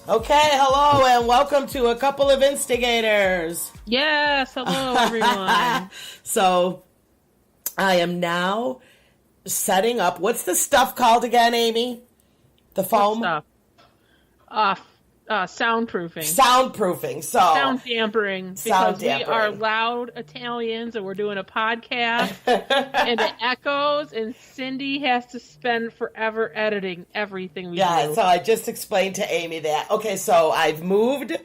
Okay, hello and welcome to A Couple of Instigators. Yes, hello everyone. So, I am now setting up, what's the stuff called again, Amy? The foam? What stuff? Soundproofing. Soundproofing. So Sound dampering. Because we are loud Italians and we're doing a podcast and it echoes and Cindy has to spend forever editing everything we do. Yeah, so I just explained to Amy that. Okay, so I've moved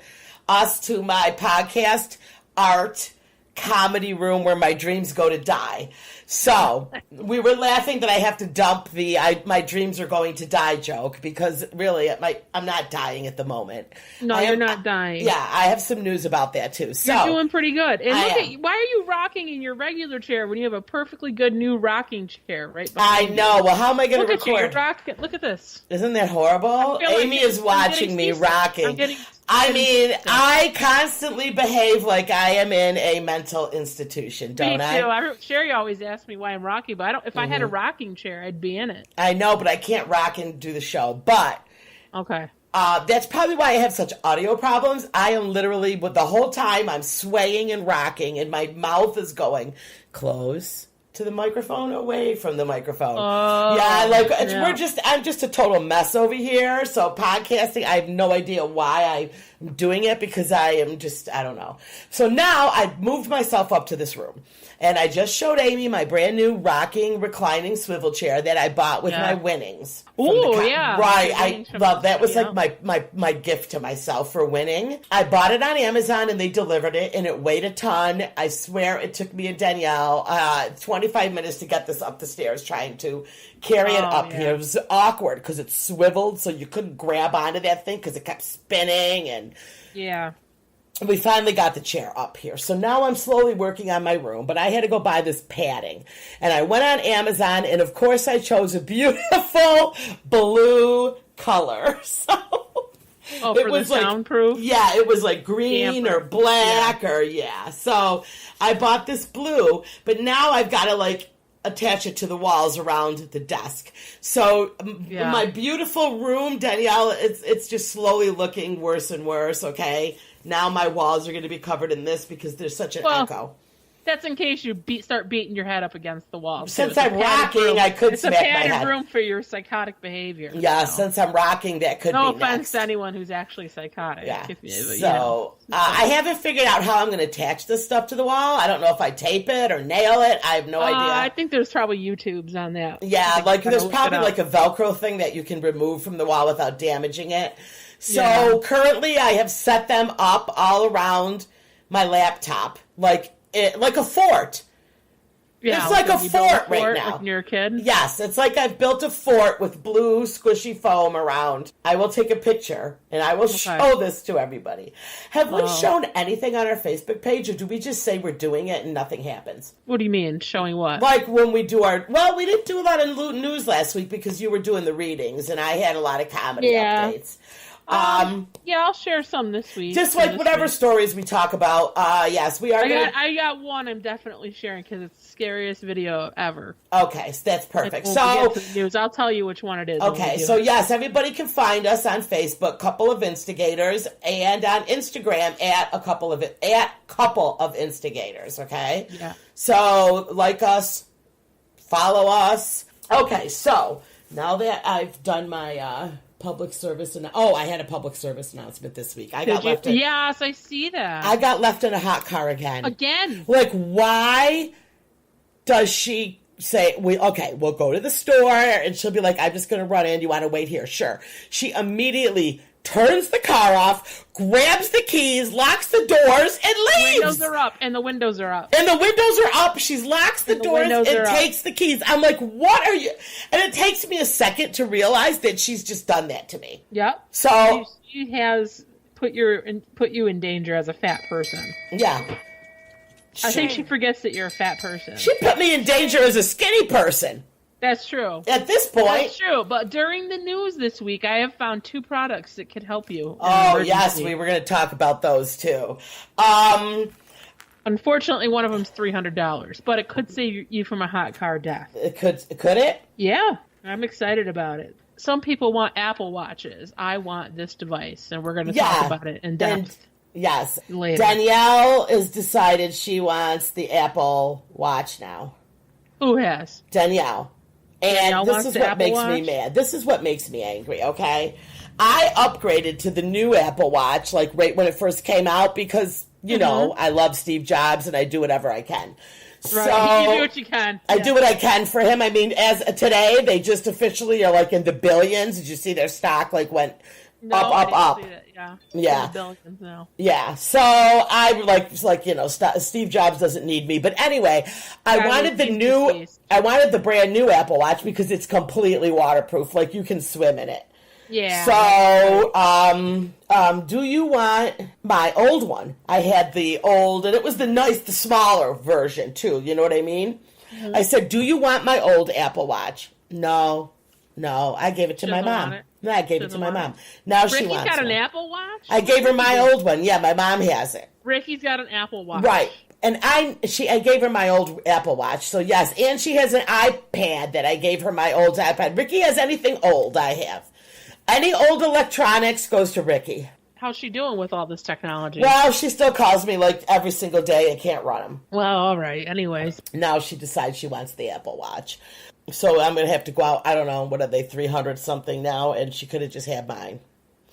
us to my podcast art comedy room where my dreams go to die. So we were laughing that I have to dump the my dreams are going to die joke because really I'm not dying at the moment. No, you're not dying. Yeah, I have some news about that too. So you're doing pretty good. And why are you rocking in your regular chair when you have a perfectly good new rocking chair right behind you? Know. Well, how am I going to record? You're rocking. Look at this. Isn't that horrible? Amy is watching me rocking. I constantly behave like I am in a mental institution, don't I? Me too. Sherry always asks me why I'm rocking, but if I had a rocking chair, I'd be in it. I know, but I can't rock and do the show. But okay, that's probably why I have such audio problems. I am literally, the whole time I'm swaying and rocking, and my mouth is going close to the microphone, away from the microphone. I'm just a total mess over here. So podcasting, I have no idea why I'm doing it because I don't know. So now I've moved myself up to this room. And I just showed Amy my brand new rocking, reclining swivel chair that I bought with my winnings. Oh, yeah. Right. That was like my gift to myself for winning. I bought it on Amazon and they delivered it and it weighed a ton. I swear it took me and Danielle 25 minutes to get this up the stairs trying to carry it up here. It was awkward because it swiveled so you couldn't grab onto that thing because it kept spinning and... Yeah. We finally got the chair up here. So now I'm slowly working on my room, but I had to go buy this padding. And I went on Amazon, and of course I chose a beautiful blue color. So it was soundproof? Yeah, it was like green or black So I bought this blue, but now I've got to attach it to the walls around the desk. So my beautiful room, Danielle, it's just slowly looking worse and worse, okay? Now my walls are going to be covered in this because there's such an echo. That's in case you start beating your head up against the wall. Since I'm rocking, I could smack my head. It's a padded room for your psychotic behavior. Yeah, since I'm rocking, that could be next. No offense to anyone who's actually psychotic. Yeah. I haven't figured out how I'm going to attach this stuff to the wall. I don't know if I tape it or nail it. I have no idea. I think there's probably YouTubes on that. Yeah, there's probably a Velcro thing that you can remove from the wall without damaging it. So currently I have set them up all around my laptop, like a fort. Yeah, it's like a fort right now. Like when you're a kid? Yes, it's like I've built a fort with blue squishy foam around. I will take a picture and I will show this to everybody. Have we shown anything on our Facebook page or do we just say we're doing it and nothing happens? What do you mean, showing what? Like when we do we didn't do a lot of news last week because you were doing the readings and I had a lot of comedy updates. I'll share some this week. Just whatever stories we talk about. Yes, we are. I got one I'm definitely sharing because it's the scariest video ever. Okay, so that's perfect. News. I'll tell you which one it is. Okay, so yes, everybody can find us on Facebook, Couple of Instigators, and on Instagram at Couple of Instigators. Okay. Yeah. So like us, follow us. Okay, so now that I've done my public service I had a public service announcement this week. Yes, I see that. I got left in a hot car again. Why does she say we'll go to the store and she'll be like, I'm just gonna run in, you want to wait here? Sure. She immediately turns the car off, grabs the keys, locks the doors, and leaves. The windows are up. She locks the doors and takes the keys. I'm like, what are you? And it takes me a second to realize that she's just done that to me. Yep. So she has put you in danger as a fat person. Yeah. I think she forgets that you're a fat person. She put me in danger as a skinny person. That's true. At this point. That's true. But during the news this week, I have found 2 products that could help you. Oh, yes. We were going to talk about those, too. Unfortunately, one of them's $300, but it could save you from a hot car death. Could it? Yeah. I'm excited about it. some people want Apple Watches. I want this device, and we're going to talk about it in depth. Yes. Later. Danielle has decided she wants the Apple Watch now. Who has? Danielle. And this is what makes me mad. This is what makes me angry, okay? I upgraded to the new Apple Watch, like right when it first came out, because, you know, I love Steve Jobs and I do whatever I can. Right. So You do what you can. I do what I can for him. I mean, as today, they just officially are like in the billions. Did you see their stock like went up? See that. Yeah. Billions now. Yeah. So I like, you know, Steve Jobs doesn't need me. But anyway, I wanted the brand new Apple Watch because it's completely waterproof. Like you can swim in it. Yeah. So, do you want my old one? I had the old, and it was the smaller version too. You know what I mean? Mm-hmm. I said, do you want my old Apple Watch? No, I gave it to my mom. No, I gave it to my mom. Now she wants it. Ricky got an Apple Watch? I gave her my old one. Yeah, my mom has it. Ricky's got an Apple Watch. Right. And I gave her my old Apple Watch, so yes. And she has an iPad that I gave her my old iPad. Ricky has anything old I have. Any old electronics goes to Ricky. How's she doing with all this technology? Well, she still calls me like every single day. I can't run them. Well, all right. Anyways. Now she decides she wants the Apple Watch. So I'm going to have to go out, I don't know, what are they, 300 something now? And she could have just had mine.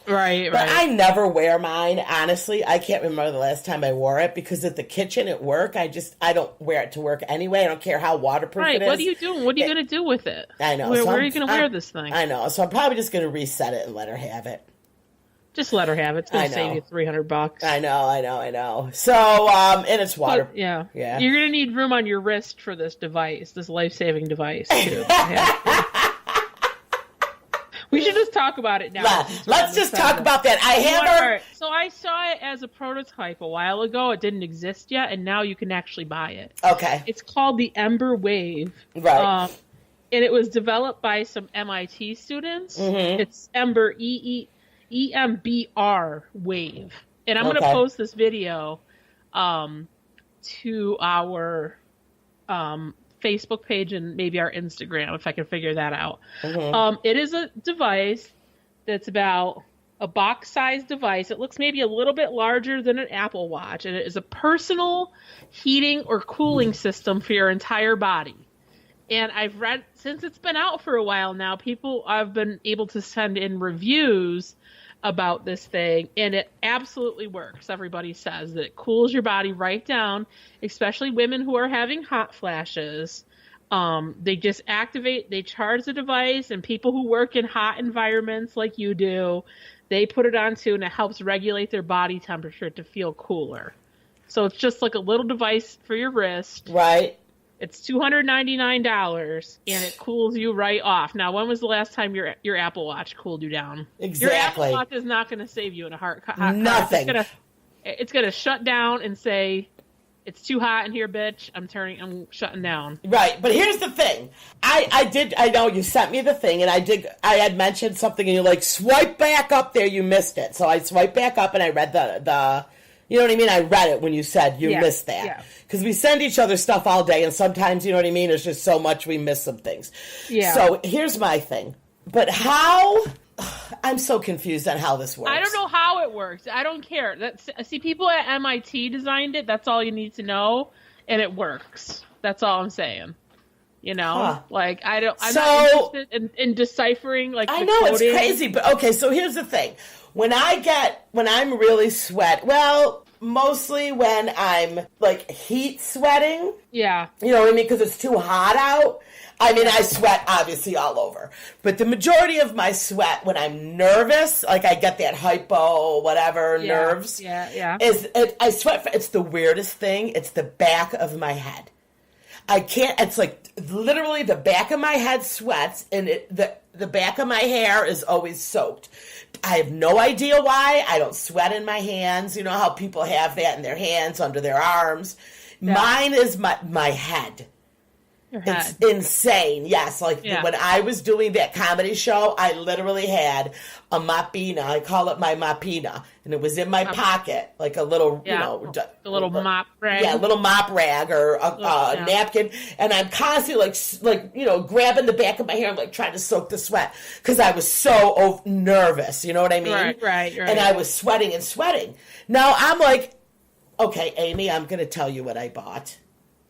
Right. But I never wear mine, honestly. I can't remember the last time I wore it because at the kitchen at work, I don't wear it to work anyway. I don't care how waterproof it is. Right, what are you doing? What are you going to do with it? I know. Where are you going to wear this thing? I know. So I'm probably just going to reset it and let her have it. Just let her have it. It's going to save you $300. I know. So, and it's water. But, yeah. You're going to need room on your wrist for this device, this life-saving device, too. We should just talk about it now. Let's just talk about that. I have her. So I saw it as a prototype a while ago. It didn't exist yet, and now you can actually buy it. Okay. It's called the Ember Wave. Right. And it was developed by some MIT students. Mm-hmm. It's Ember, EMBR Wave. And I'm going to post this video to our Facebook page and maybe our Instagram if I can figure that out. Mm-hmm. It is a device that's about a box-sized device. It looks maybe a little bit larger than an Apple Watch, and it is a personal heating or cooling system for your entire body. And I've read, since it's been out for a while now, I've been able to send in reviews about this thing, and it absolutely works. Everybody says that it cools your body right down, especially women who are having hot flashes. They just they charge the device, and people who work in hot environments like you do, they put it on too, and it helps regulate their body temperature to feel cooler. So it's just like a little device for your wrist. Right. It's $299, and it cools you right off. Now, when was the last time your Apple Watch cooled you down? Exactly. Your Apple Watch is not going to save you in a hot Nothing. It's gonna shut down and say, "It's too hot in here, bitch. I'm shutting down." Right, but here's the thing. I know you sent me the thing, and I had mentioned something, and you're like, swipe back up there. You missed it, so I swiped back up, and I read the. You know what I mean? I read it when you said you missed that. Yeah. Because we send each other stuff all day, and sometimes, you know what I mean, there's just so much we miss some things. Yeah. So here's my thing. But how... I'm so confused on how this works. I don't know how it works. I don't care. See, people at MIT designed it. That's all you need to know, and it works. That's all I'm saying. You know, like I'm not interested in deciphering like. I know it's crazy, but okay. So here's the thing: when I'm really mostly when I'm like heat sweating. Yeah. You know what I mean? Because it's too hot out. I mean, I sweat obviously all over, but the majority of my sweat when I'm nervous, like I get that nerves. Yeah. I sweat. It's the weirdest thing. It's the back of my head. I can't. It's like literally the back of my head sweats, and the back of my hair is always soaked. I have no idea why. I don't sweat in my hands. You know how people have that in their hands, under their arms. Yeah. Mine is my head. your head. It's insane. Yes. Like when I was doing that comedy show, I literally had a mapina. I call it my mapina. And it was in my pocket, like a little, the little mop rag. Yeah, a little mop rag or a napkin. And I'm constantly grabbing the back of my hair and like trying to soak the sweat because I was so nervous. You know what I mean? Right. And I was sweating and sweating. Now I'm like, okay, Amy, I'm going to tell you what I bought.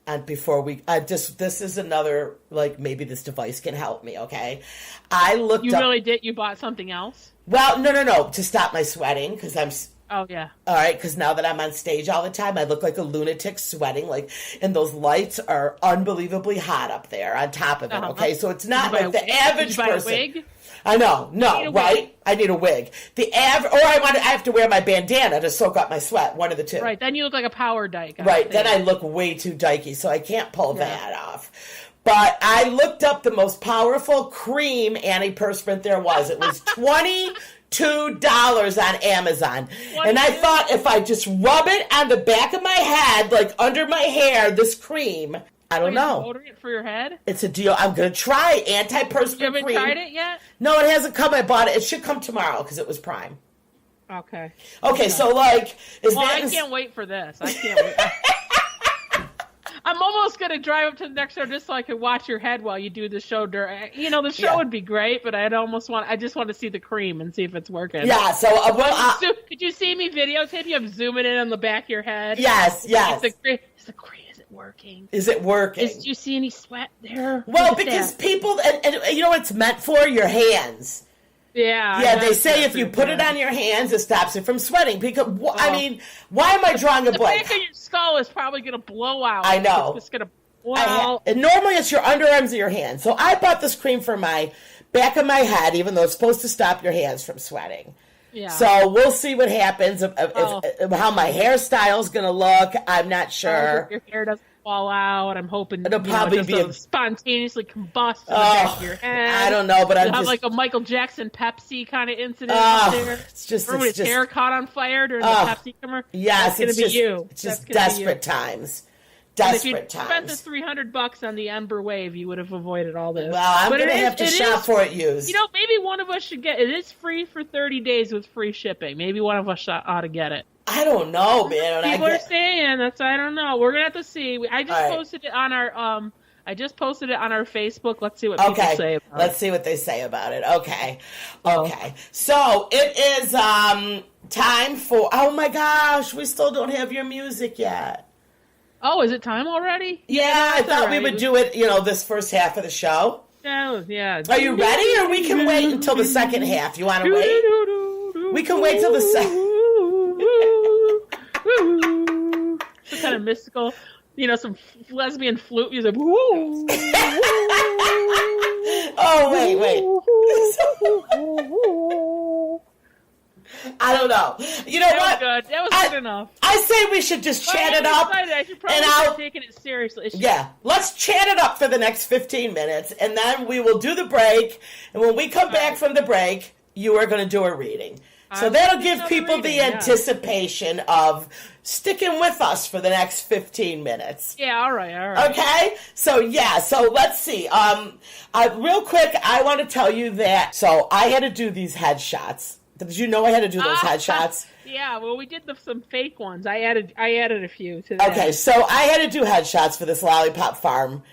And before this is another, like, maybe this device can help me, okay? I looked up... You really did? You bought something else? Well, no, to stop my sweating, because I'm... Oh, yeah. All right, because now that I'm on stage all the time, I look like a lunatic sweating, like, and those lights are unbably hot up there on top of it, okay? So it's not like the average person... Did you buy a wig? I know, no, right? I need a wig. I have to wear my bandana to soak up my sweat, one of the two. Right, then you look like a power dyke. Right, then I look way too dykey, so I can't pull that off. But I looked up the most powerful cream antiperspirant there was. It was $22 on Amazon. And I thought if I just rub it on the back of my head, like under my hair, this cream... I don't know. Are you ordering it for your head? It's a deal. I'm going to try antiperspirant You haven't cream. tried it yet? No, it hasn't come. I bought it. It should come tomorrow because it was Prime. Okay. So like... I can't wait for this. I can't wait. I'm almost going to drive up to the next show just so I can watch your head while you do the show. The show would be great, but I just want to see the cream and see if it's working. Yeah, so... could you see me videotape you? I'm zooming in on the back of your head. Yes. Is the cream working? Is it working? Do you see any sweat there? Well, because people... And you know what it's meant for? Your hands. Yeah, they say if you put it on your hands, it stops it from sweating. Because I mean, why am I drawing a blank? The back of your skull is probably going to blow out. I know. It's just going to blow out. And normally it's your underarms of your hands. So I bought this cream for my back of my head, even though it's supposed to stop your hands from sweating. Yeah. So we'll see what happens, if how my hairstyle is going to look. I'm not sure. Your hair doesn't fall out. I'm hoping it'll probably be spontaneously combust in the back of your head. I don't know, but You'll have like a Michael Jackson Pepsi kind of incident there. It's just Remember his hair caught on fire during the Pepsi commercial? Yes, it's going to be you. It's just desperate times. Desperate times. If you spent the $300 on the Ember Wave, you would have avoided all this. Well, I'm going to have to shop for it used. Maybe one of us should get it. It is free for 30 days with free shipping. Maybe one of us ought to get it. I don't know, man. People are saying I don't know. We're gonna have to see. I just posted it on our Facebook. Let's see what people say about it. Let's see what they say about it. Okay. So it is time for. Oh my gosh, we still don't have your music yet. Oh, is it time already? Yeah, I thought we would do it. This first half of the show. Yeah. Are you ready, or we can wait until the second half? You want to wait? We can wait till the second. Some kind of mystical, some lesbian flute music. Oh, wait. I don't know. You know what? Good. That was good enough. I say we should just chat it up. I should probably start taking it seriously. Yeah, let's chat it up for the next 15 minutes, and then we will do the break. And when we come back from the break, you are going to do a reading. So that'll give people the anticipation of sticking with us for the next 15 minutes. Yeah, all right. Okay? So let's see. Real quick, I want to tell you that, so I had to do these headshots. Did you know I had to do those headshots? Yeah, well, we did some fake ones. I added a few to that. Okay, so I had to do headshots for this Lollipop Farm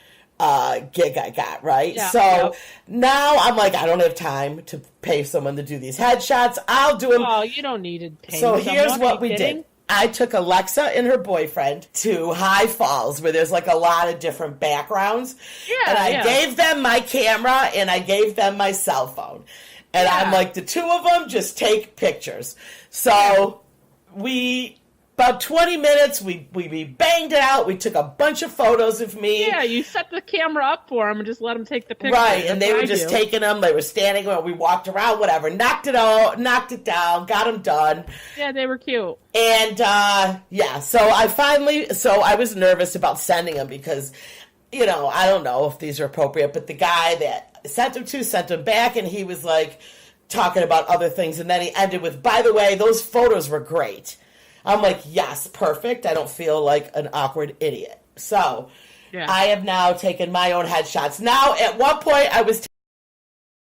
gig I got, right? Yeah, so now I'm like, I don't have time to pay someone to do these headshots. I'll do them. Oh, you don't need to pay So here's what we did. I took Alexa and her boyfriend to High Falls, where there's like a lot of different backgrounds. Yeah, and I gave them my camera and I gave them my cell phone. And I'm like, the two of them just take pictures. So about 20 minutes, we banged it out. We took a bunch of photos of me. Yeah, you set the camera up for them and just let them take the pictures. Right, and they were just taking them. They were standing where we walked around, whatever. Knocked it down, got them done. Yeah, they were cute. And, so I was nervous about sending them because, I don't know if these are appropriate, but the guy that sent them back, and he was like talking about other things, and then he ended with, by the way, those photos were great. I'm like, yes, perfect. I don't feel like an awkward idiot. So Yeah. I have now taken my own headshots. Now, at one point, I was